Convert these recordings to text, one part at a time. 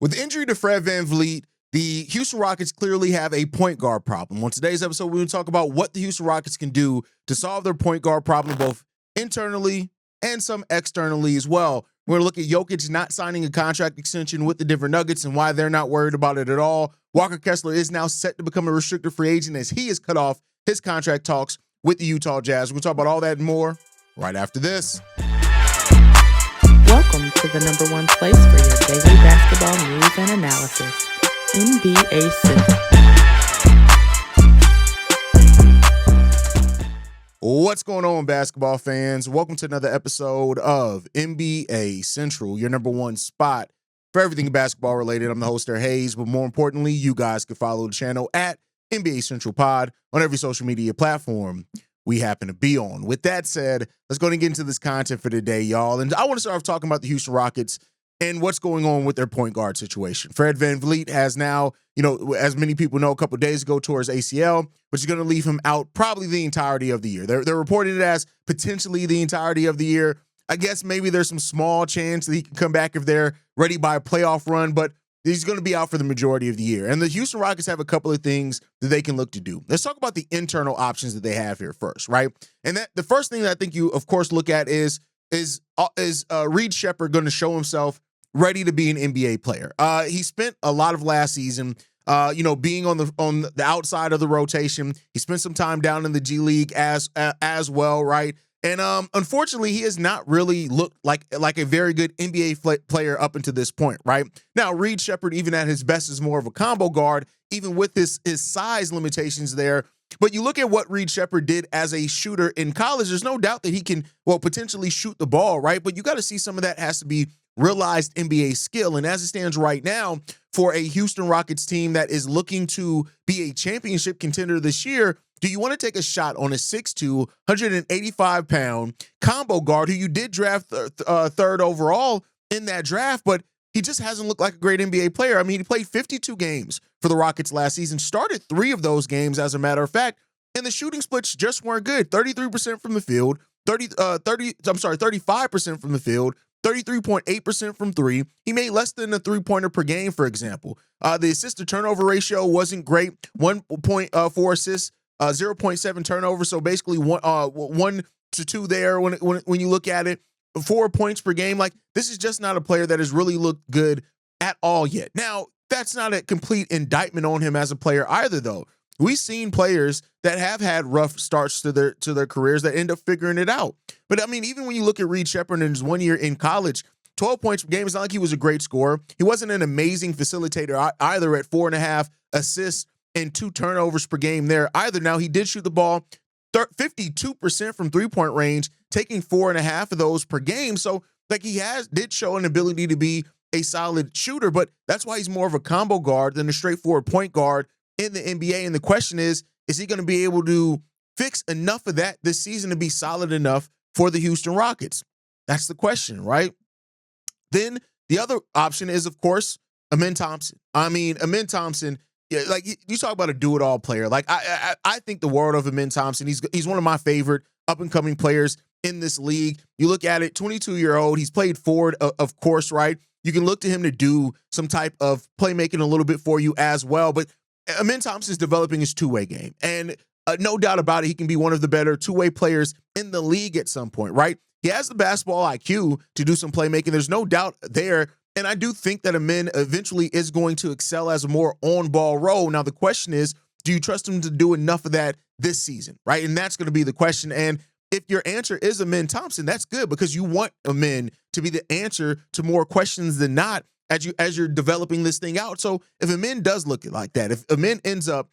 With injury to Fred VanVleet, the Houston Rockets clearly have a point guard problem. On today's episode, we're going to talk about what the Houston Rockets can do to solve their point guard problem, both internally and some externally as well. We're going to look at Jokic not signing a contract extension with the Denver Nuggets and why they're not worried about it at all. Walker Kessler is now set to become a restricted free agent as he has cut off his contract talks with the Utah Jazz. We're going to talk about all that and more right after this. Welcome to the number one place for your daily basketball news and analysis, NBA Central. What's going on, basketball fans? Welcome to another episode of NBA Central, your number one spot for everything basketball related. I'm the host, Terry Hayes, but more importantly, you guys can follow the channel at NBA Central Pod on every social media platform we happen to be on. With that said, let's go and get into this content for today, y'all. And I want to start off talking about the Houston Rockets and what's going on with their point guard situation. Fred VanVleet has now, as many people know, a couple of days ago tore his ACL, which is going to leave him out probably the entirety of the year. They're reporting it as potentially the entirety of the year. I guess maybe there's some small chance that he can come back if they're ready by a playoff run, but he's going to be out for the majority of the year. And the Houston Rockets have a couple of things that they can look to do. Let's talk about the internal options that they have here first, right? And that the first thing that I think you, of course, look at is Reed Sheppard going to show himself ready to be an NBA player? He spent a lot of last season, being on the outside of the rotation. He spent some time down in the G League as well, right? And unfortunately, he has not really looked like a very good NBA player up until this point, right? Now, Reed Sheppard, even at his best, is more of a combo guard, even with his size limitations there. But you look at what Reed Sheppard did as a shooter in college, there's no doubt that he can, potentially shoot the ball, right? But you got to see some of that has to be realized NBA skill. And as it stands right now, for a Houston Rockets team that is looking to be a championship contender this year, do you want to take a shot on a 6'2", 185-pound combo guard who you did draft third overall in that draft, but he just hasn't looked like a great NBA player? I mean, he played 52 games for the Rockets last season, started 3 of those games, as a matter of fact, and the shooting splits just weren't good. 33% from the field, 35% from the field, 33.8% from 3. He made less than a 3-pointer per game, for example. The assist-to-turnover ratio wasn't great, 1.4 assists, 0.7 turnovers, so basically 1 to 2 there when you look at it. 4 points per game. Like, this is just not a player that has really looked good at all yet. Now, that's not a complete indictment on him as a player either, though. We've seen players that have had rough starts to their careers that end up figuring it out. But I mean, even when you look at Reed Sheppard in his 1 year in college, 12 points per game, it's not like he was a great scorer. He wasn't an amazing facilitator either at 4.5 assists and 2 turnovers per game there either. Now, he did shoot the ball 52% from 3-point range, taking 4.5 of those per game. So, like, he did show an ability to be a solid shooter, but that's why he's more of a combo guard than a straightforward point guard in the NBA. And the question is he going to be able to fix enough of that this season to be solid enough for the Houston Rockets? That's the question, right? Then the other option is, of course, Amen Thompson. I mean, Amen Thompson, yeah, like, you talk about a do-it-all player. Like, I think the world of Amen Thompson. He's one of my favorite up-and-coming players in this league. You look at it, 22-year-old. He's played forward, of course, right? You can look to him to do some type of playmaking a little bit for you as well. But Amen Thompson is developing his two-way game. And no doubt about it, he can be one of the better two-way players in the league at some point, right? He has the basketball IQ to do some playmaking. There's no doubt there. And I do think that Amen eventually is going to excel as a more on-ball role. Now, the question is, do you trust him to do enough of that this season, right? And that's going to be the question. And if your answer is Amen Thompson, that's good, because you want Amen to be the answer to more questions than not as you're developing this thing out. So if Amen does look like that, if Amen ends up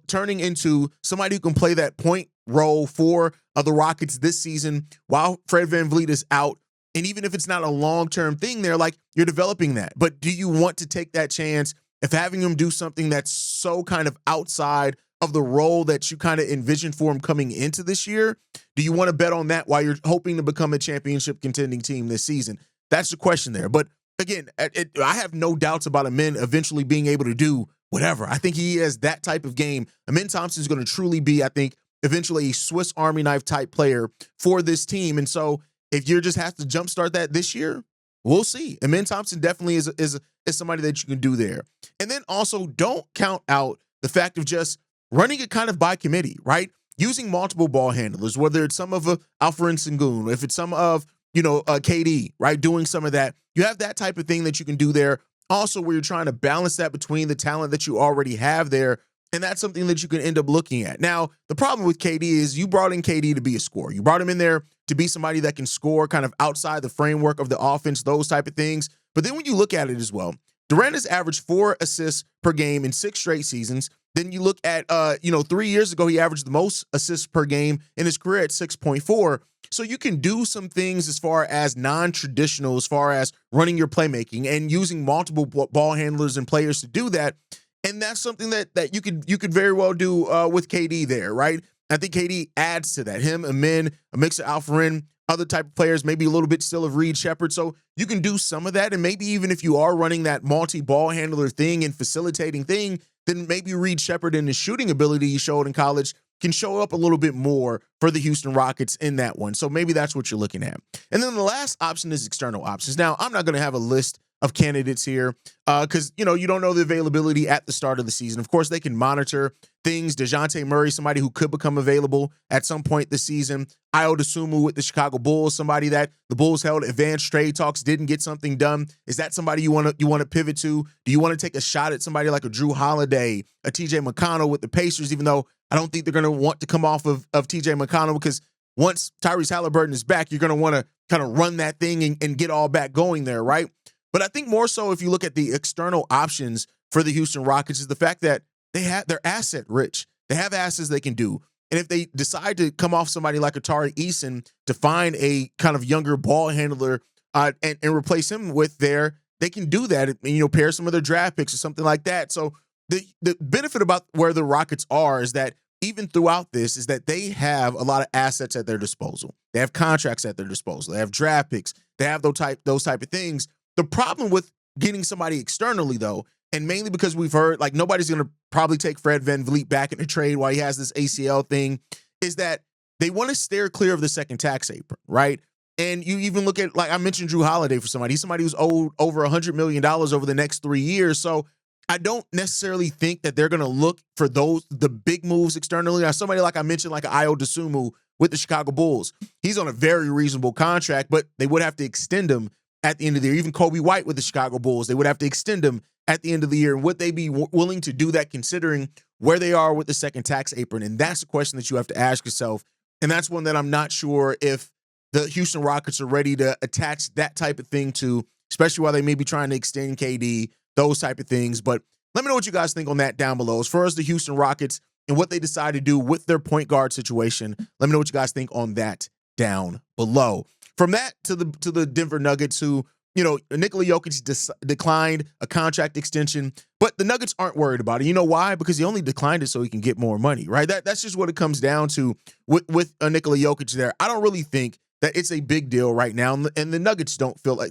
turning into somebody who can play that point role for the Rockets this season while Fred VanVleet is out, and even if it's not a long-term thing there, like, you're developing that. But do you want to take that chance of having him do something that's so kind of outside of the role that you kind of envisioned for him coming into this year? Do you want to bet on that while you're hoping to become a championship contending team this season? That's the question there. But again, I have no doubts about Amen eventually being able to do whatever. I think he has that type of game. Amen Thompson is going to truly be, I think, eventually a Swiss Army knife type player for this team. And so if you just have to jumpstart that this year, We'll see. Amen Thompson definitely is somebody that you can do there. And then also don't count out the fact of just running it kind of by committee, right? Using multiple ball handlers, whether it's some of Alperen Sengun, if it's some of, KD, right? Doing some of that. You have that type of thing that you can do there. Also, where you're trying to balance that between the talent that you already have there. And that's something that you can end up looking at. Now, the problem with KD is you brought in KD to be a scorer. You brought him in there to be somebody that can score kind of outside the framework of the offense, those type of things. But then when you look at it as well, Durant has averaged 4 assists per game in 6 straight seasons. Then you look at, 3 years ago, he averaged the most assists per game in his career at 6.4. So you can do some things as far as non-traditional, as far as running your playmaking and using multiple ball handlers and players to do that. And that's something that you could very well do with KD there, right? I think KD adds to that. Him, Amen, a mix of Alperen, other type of players, maybe a little bit still of Reed Sheppard. So you can do some of that. And maybe even if you are running that multi-ball handler thing and facilitating thing, then maybe Reed Sheppard and his shooting ability he showed in college can show up a little bit more for the Houston Rockets in that one. So maybe that's what you're looking at. And then the last option is external options. Now, I'm not going to have a list of candidates here because, you don't know the availability at the start of the season. Of course, they can monitor things. DeJounte Murray, somebody who could become available at some point this season. Ayo Dosunmu with the Chicago Bulls, somebody that the Bulls held advanced trade talks, didn't get something done. Is that somebody you want to pivot to? Do you want to take a shot at somebody like a Drew Holiday, a TJ McConnell with the Pacers, even though I don't think they're going to want to come off of TJ McConnell because once Tyrese Halliburton is back, you're going to want to kind of run that thing and get all back going there, right? But I think more so if you look at the external options for the Houston Rockets is the fact that they're asset rich. They have assets they can do. And if they decide to come off somebody like Atari Eason to find a kind of younger ball handler and replace him with they can do that and, pair some of their draft picks or something like that. So the benefit about where the Rockets are is that even throughout this is that they have a lot of assets at their disposal. They have contracts at their disposal. They have draft picks. They have those type of things. The problem with getting somebody externally, though, and mainly because we've heard, like, nobody's going to probably take Fred VanVleet back in the trade while he has this ACL thing, is that they want to steer clear of the second tax apron, right? And you even look at, like I mentioned, Drew Holiday for somebody. He's somebody who's owed over $100 million over the next 3 years. So I don't necessarily think that they're going to look for the big moves externally. Now, somebody like I mentioned, like Ayo Dosunmu with the Chicago Bulls, he's on a very reasonable contract, but they would have to extend him at the end of the year. Even Kobe White with the Chicago Bulls, they would have to extend him at the end of the year. And would they be willing to do that considering where they are with the second tax apron? And that's the question that you have to ask yourself. And that's one that I'm not sure if the Houston Rockets are ready to attach that type of thing to, especially while they may be trying to extend KD, those type of things. But let me know what you guys think on that down below. As far as the Houston Rockets and what they decide to do with their point guard situation, let me know what you guys think on that down below. From that to the Denver Nuggets, who, Nikola Jokic declined a contract extension, but the Nuggets aren't worried about it. You know why? Because he only declined it so he can get more money, right? That's just what it comes down to with Nikola Jokic there. I don't really think that it's a big deal right now, and the Nuggets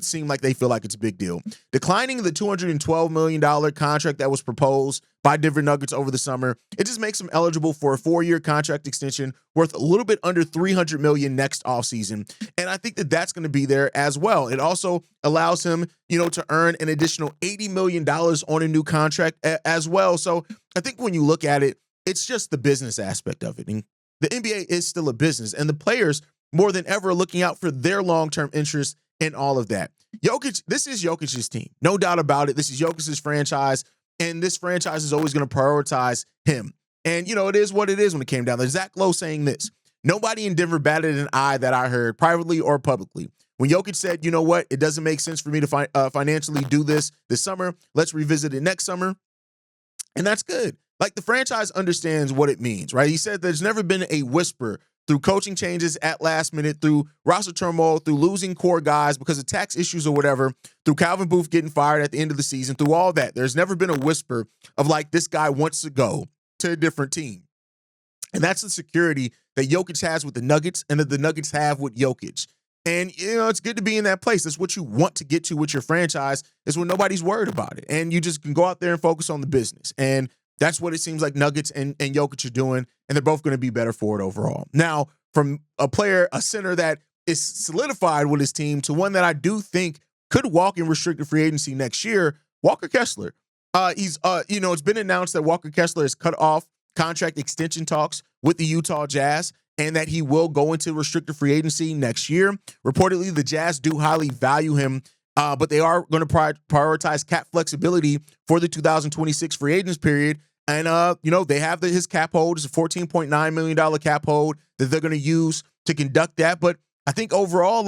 seem like they feel like it's a big deal. Declining the $212 million contract that was proposed by Denver Nuggets over the summer, it just makes him eligible for a 4-year contract extension worth a little bit under $300 million next offseason. And I think that that's going to be there as well. It also allows him, to earn an additional $80 million on a new contract as well. So I think when you look at it, it's just the business aspect of it. And the NBA is still a business, and the players more than ever looking out for their long-term interests in all of that. Jokic, this is Jokic's team. No doubt about it. This is Jokic's franchise, and this franchise is always going to prioritize him. And, it is what it is when it came down. There's Zach Lowe saying this. Nobody in Denver batted an eye that I heard, privately or publicly. When Jokic said, you know what, it doesn't make sense for me to financially do this summer. Let's revisit it next summer. And that's good. Like, the franchise understands what it means, right? He said there's never been a whisper through coaching changes at last minute, through roster turmoil, through losing core guys because of tax issues or whatever, through Calvin Booth getting fired at the end of the season, through all that. There's never been a whisper of, like, this guy wants to go to a different team. And that's the security that Jokic has with the Nuggets and that the Nuggets have with Jokic. And, it's good to be in that place. That's what you want to get to with your franchise, is when nobody's worried about it. And you just can go out there and focus on the business. And that's what it seems like Nuggets and Jokic are doing, and they're both going to be better for it overall. Now, from a center that is solidified with his team to one that I do think could walk in restricted free agency next year, Walker Kessler. It's been announced that Walker Kessler has cut off contract extension talks with the Utah Jazz and that he will go into restricted free agency next year. Reportedly, the Jazz do highly value him, but they are going to prioritize cap flexibility for the 2026 free agents period. And, they have his cap hold. It's a $14.9 million cap hold that they're going to use to conduct that. But I think overall,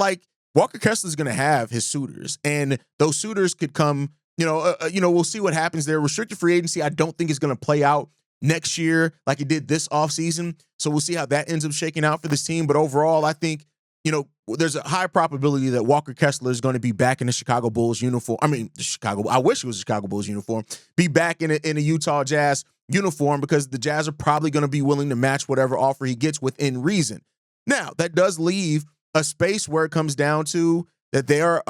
Walker Kessler is going to have his suitors, and those suitors could come, we'll see what happens there. Restricted free agency, I don't think is going to play out next year like it did this offseason. So we'll see how that ends up shaking out for this team. But overall, I think, there's a high probability that Walker Kessler is going to be back in the Chicago Bulls uniform. I wish it was a Chicago Bulls uniform. Be back in a Utah Jazz uniform, because the Jazz are probably going to be willing to match whatever offer he gets within reason. Now, that does leave a space where it comes down to that there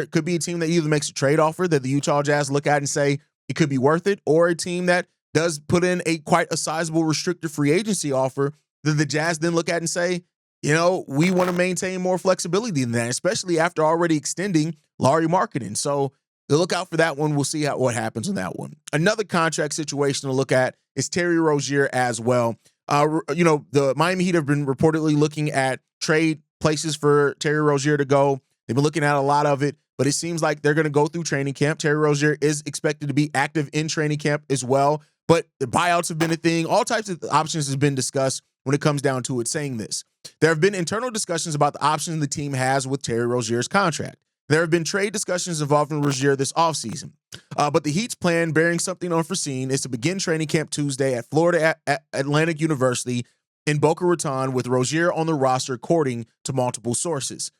could be a team that either makes a trade offer that the Utah Jazz look at and say it could be worth it, or a team that does put in quite a sizable restricted free agency offer that the Jazz then look at and say, we want to maintain more flexibility than that, especially after already extending Lauri Markkanen. So look out for that one. We'll see what happens on that one. Another contract situation to look at is Terry Rozier as well. The Miami Heat have been reportedly looking at trade places for Terry Rozier to go. They've been looking at a lot of it, but it seems like they're going to go through training camp. Terry Rozier is expected to be active in training camp as well, but the buyouts have been a thing. All types of options has been discussed when it comes down to it, saying this. There have been internal discussions about the options the team has with Terry Rozier's contract. There have been trade discussions involving Rozier this offseason. But the Heat's plan, bearing something unforeseen, is to begin training camp Tuesday at Florida Atlantic University in Boca Raton with Rozier on the roster, according to multiple sources.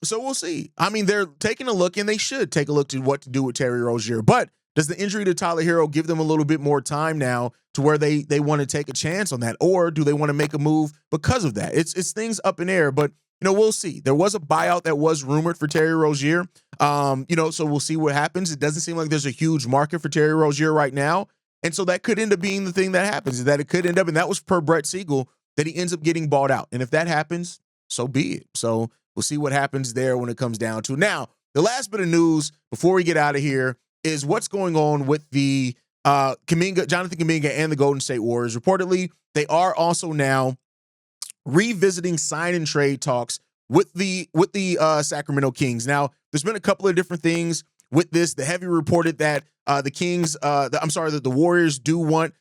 So we'll see. I mean, they're taking a look, and they should take a look to what to do with Terry Rozier. But does the injury to Tyler Hero give them a little bit more time now to where they want to take a chance on that? Or do they want to make a move because of that? It's things up in air, but we'll see. There was a buyout that was rumored for Terry Rozier. So we'll see what happens. It doesn't seem like there's a huge market for Terry Rozier right now. And so that could end up being the thing that happens, is that it could end up, and that was per Brett Siegel, that he ends up getting bought out. And if that happens, so be it. So we'll see what happens there when it comes down to. Now, the last bit of news before we get out of here is what's going on with the Jonathan Kuminga and the Golden State Warriors. Reportedly, they are also now revisiting sign and trade talks with the Sacramento Kings. Now, there's been a couple of different things with this. The Heavy reported that that the Warriors do want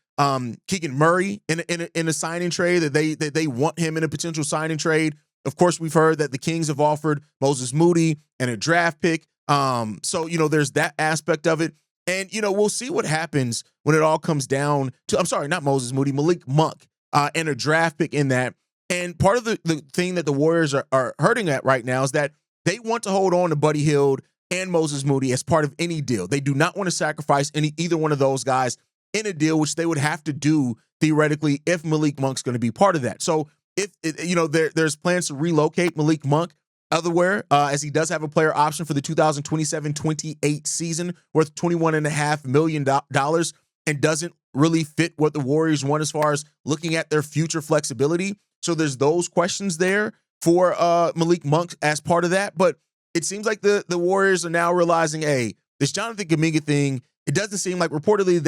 Keegan Murray in a signing trade, that they want him in a potential signing trade. Of course, we've heard that the Kings have offered Moses Moody and a draft pick. So there's that aspect of it. And, we'll see what happens when it all comes down to, not Moses Moody, Malik Monk, and a draft pick in that. And part of the thing that the Warriors are hurting at right now is that they want to hold on to Buddy Hield and Moses Moody as part of any deal. They do not want to sacrifice either one of those guys in a deal, which they would have to do theoretically if Malik Monk's going to be part of that. So there's plans to relocate Malik Monk elsewhere, as he does have a player option for the 2027-28 season worth $21.5 million, and doesn't really fit what the Warriors want as far as looking at their future flexibility. So there's those questions there for Malik Monk as part of that. But it seems like the Warriors are now realizing, hey, this Jonathan Kuminga thing, it doesn't seem like, reportedly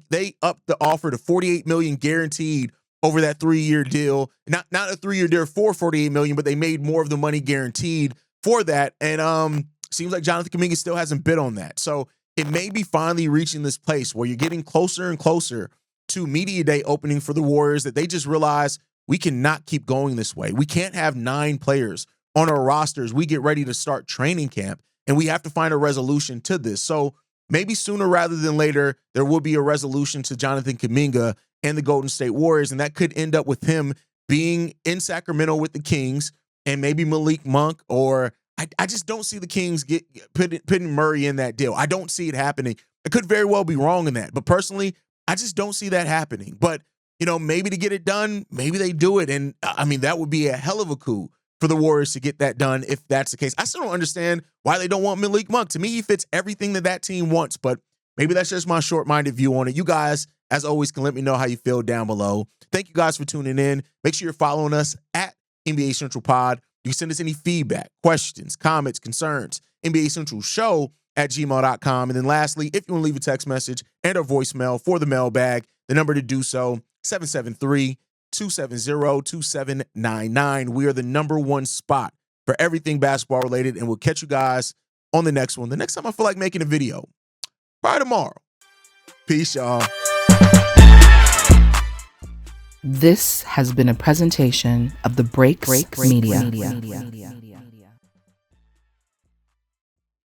they upped the offer to $48 million guaranteed over that 3-year deal. Not a 3-year deal for $48 million, but they made more of the money guaranteed for that. And seems like Jonathan Kuminga still hasn't bid on that. So it may be finally reaching this place where you're getting closer and closer to media day opening for the Warriors, that they just realize we cannot keep going this way. We can't have 9 players on our rosters. We get ready to start training camp, and we have to find a resolution to this. So maybe sooner rather than later, there will be a resolution to Jonathan Kuminga and the Golden State Warriors, and that could end up with him being in Sacramento with the Kings and maybe Malik Monk, or I just don't see the Kings putting Murray in that deal. I don't see it happening. I could very well be wrong in that, but personally, I just don't see that happening. But maybe to get it done, maybe they do it. And I mean, that would be a hell of a coup for the Warriors to get that done if that's the case. I still don't understand why they don't want Malik Monk. To me, he fits everything that team wants, but maybe that's just my short-minded view on it. You guys, as always, can let me know how you feel down below. Thank you guys for tuning in. Make sure you're following us at NBA Central Pod. You can send us any feedback, questions, comments, concerns, NBA Central Show at gmail.com. And then lastly, if you want to leave a text message and a voicemail for the mailbag, the number to do so, 773-270-2799. We are the number one spot for everything basketball related, and we'll catch you guys on the next one. The next time I feel like making a video, probably tomorrow. Peace, y'all. This has been a presentation of the Breaks Media.